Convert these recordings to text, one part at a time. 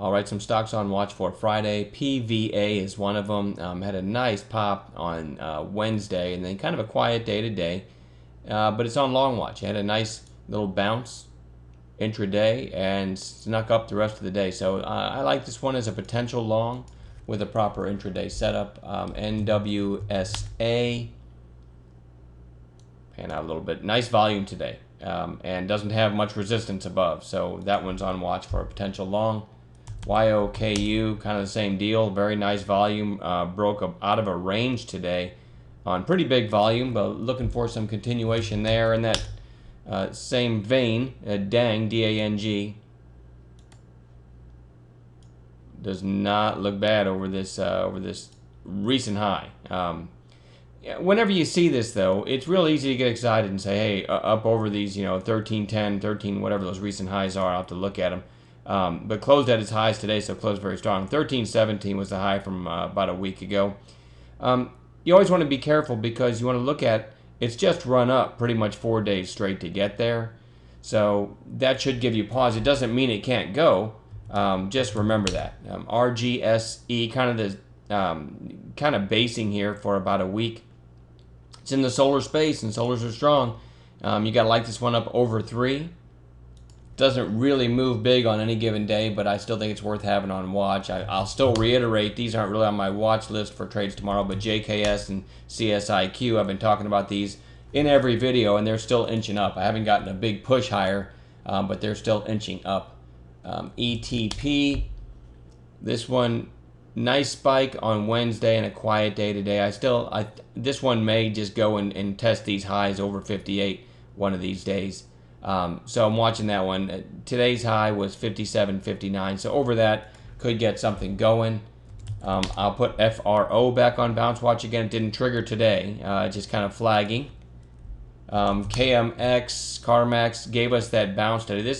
All right, some stocks on watch for Friday. PVA is one of them. Had a nice pop on Wednesday, and then kind of a quiet day today. But it's on long watch. It had a nice little bounce intraday and snuck up the rest of the day. So I like this one as a potential long with a proper intraday setup. NWSA, pan out a little bit. Nice volume today, and doesn't have much resistance above. So that one's on watch for a potential long. YOKU, kind of the same deal. Very nice volume. Broke out of a range today on pretty big volume, but looking for some continuation there. In that same vein, DANG, D-A-N-G, does not look bad over this recent high. Whenever you see this, though, it's real easy to get excited and say, hey, up over these, 13.10, 13, whatever those recent highs are. I'll have to look at them. But closed at its highs today, so closed very strong. 13.17 was the high from about a week ago. You always want to be careful because you want to look at, it's just run up pretty much 4 days straight to get there. So that should give you pause. It doesn't mean it can't go. Just remember that. RGSE, kind of basing here for about a week. It's in the solar space, and solars are strong. You got to like this one up over 3. Doesn't really move big on any given day, but I still think it's worth having on watch. I'll still reiterate, these aren't really on my watch list for trades tomorrow, but JKS and CSIQ, I've been talking about these in every video, and they're still inching up. I haven't gotten a big push higher, but they're still inching up. ETP, this one, nice spike on Wednesday and a quiet day today. This one may just go and test these highs over 58 one of these days. So I'm watching that one. Today's high was 57.59, so over that could get something going. I'll put FRO back on bounce watch again. It didn't trigger today, just kind of flagging. KMX, CarMax gave us that bounce today.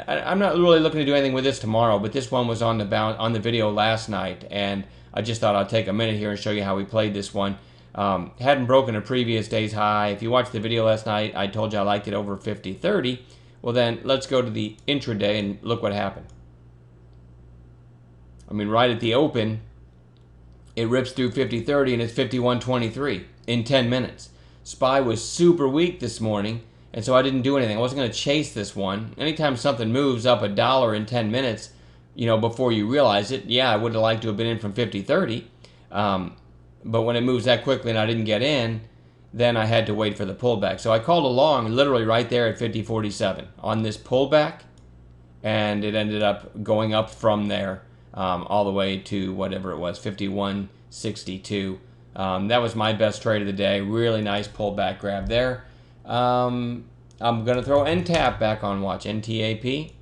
I'm not really looking to do anything with this tomorrow, but this one was on the video last night, and I just thought I'd take a minute here and show you how we played this one. Hadn't broken a previous day's high. If you watched the video last night, I told you I liked it over 50.30. Well, then let's go to the intraday and look what happened. I mean, right at the open, it rips through 50.30 and it's 51.23 in 10 minutes. SPY was super weak this morning, and so I didn't do anything. I wasn't going to chase this one. Anytime something moves up $1 in 10 minutes, before you realize it, yeah, I would have liked to have been in from 50.30. But when it moves that quickly and I didn't get in, then I had to wait for the pullback. So I called along literally right there at 50.47 on this pullback, and it ended up going up from there all the way to whatever it was, 51.62. That was my best trade of the day. Really nice pullback grab there. I'm going to throw NTAP back on watch, NTAP.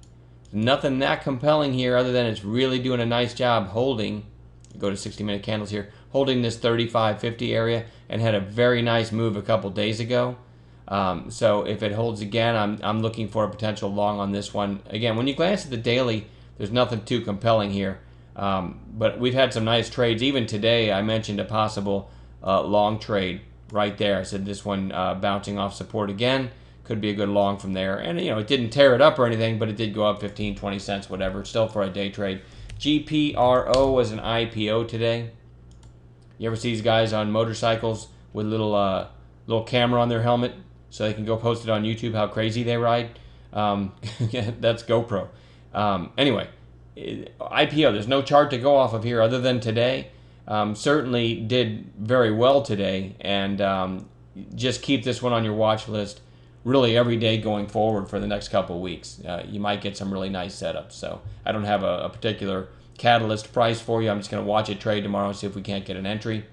Nothing that compelling here other than it's really doing a nice job holding. Go to 60-minute candles here. Holding this 35.50 area and had a very nice move a couple days ago. So if it holds again, I'm looking for a potential long on this one. Again, when you glance at the daily, there's nothing too compelling here. But we've had some nice trades. Even today, I mentioned a possible long trade right there. I said this one bouncing off support again. Could be a good long from there. And, it didn't tear it up or anything, but it did go up 15, 20 cents, whatever. Still for a day trade. GPRO was an IPO today. You ever see these guys on motorcycles with little camera on their helmet so they can go post it on YouTube how crazy they ride? That's GoPro. Anyway, IPO, there's no chart to go off of here other than today. Certainly did very well today, and just keep this one on your watch list really every day going forward for the next couple of weeks. You might get some really nice setups. So I don't have a particular catalyst price for you. I'm just going to watch it trade tomorrow and see if we can't get an entry.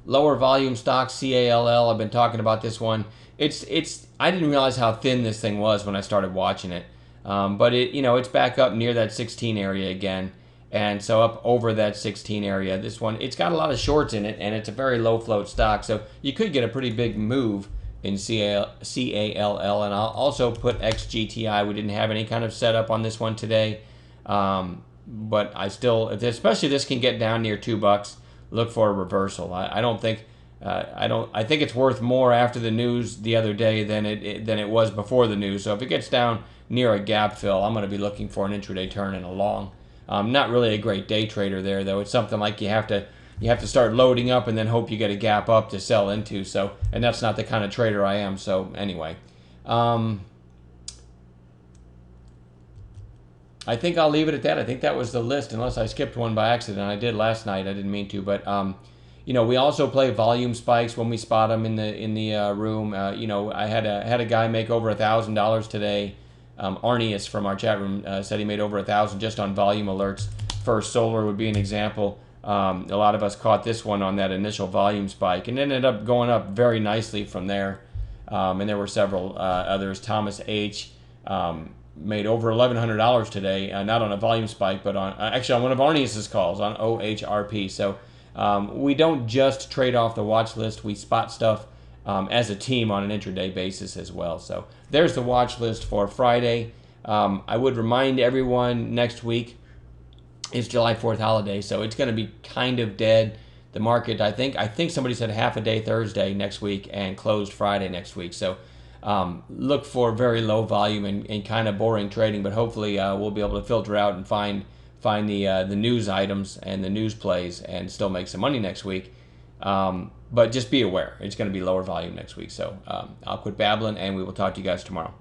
Lower volume stocks, CALL. I've been talking about this one. I didn't realize how thin this thing was when I started watching it. But it's back up near that 16 area again. And so up over that 16 area. This one, it's got a lot of shorts in it, and it's a very low float stock. So you could get a pretty big move in CALL. And I'll also put XGTI. We didn't have any kind of setup on this one today. But especially this can get down near $2, look for a reversal. I think it's worth more after the news the other day than it was before the news. So if it gets down near a gap fill, I'm going to be looking for an intraday turn in a long. Not really a great day trader there, though. It's something like you have to start loading up and then hope you get a gap up to sell into. So, and that's not the kind of trader I am. So anyway, I think I'll leave it at that. I think that was the list, unless I skipped one by accident. I did last night. I didn't mean to, but we also play volume spikes when we spot them in the room. I had a guy make over $1,000 today. Arnius from our chat room said he made over $1,000 just on volume alerts. First Solar would be an example. A lot of us caught this one on that initial volume spike and ended up going up very nicely from there. And there were several others. Thomas H. Made over $1,100 today, not on a volume spike, but on one of Arnius's calls on OHRP. So we don't just trade off the watch list; we spot stuff as a team on an intraday basis as well. So there's the watch list for Friday. I would remind everyone next week is July 4th holiday, so it's going to be kind of dead. The market, I think somebody said half a day Thursday next week and closed Friday next week. So look for very low volume and kind of boring trading, but hopefully we'll be able to filter out and find the news items and the news plays and still make some money next week. But just be aware, it's going to be lower volume next week. So I'll quit babbling, and we will talk to you guys tomorrow.